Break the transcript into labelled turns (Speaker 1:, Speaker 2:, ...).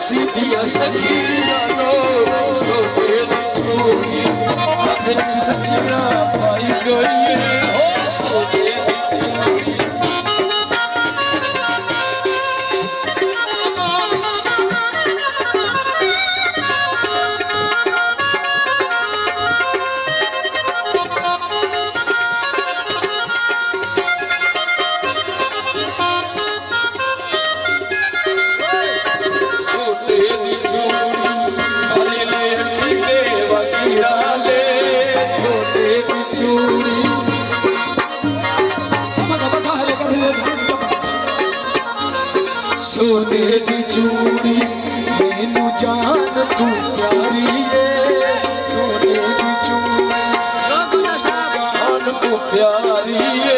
Speaker 1: सीधिया सखिया नो सोने दी चूड़ी कद सजना पाई गई हो सोने दी चूड़ी सोने दी चूड़ी मैनू जान तू प्यारी है सोने दी चूड़ी जान तू प्यारी है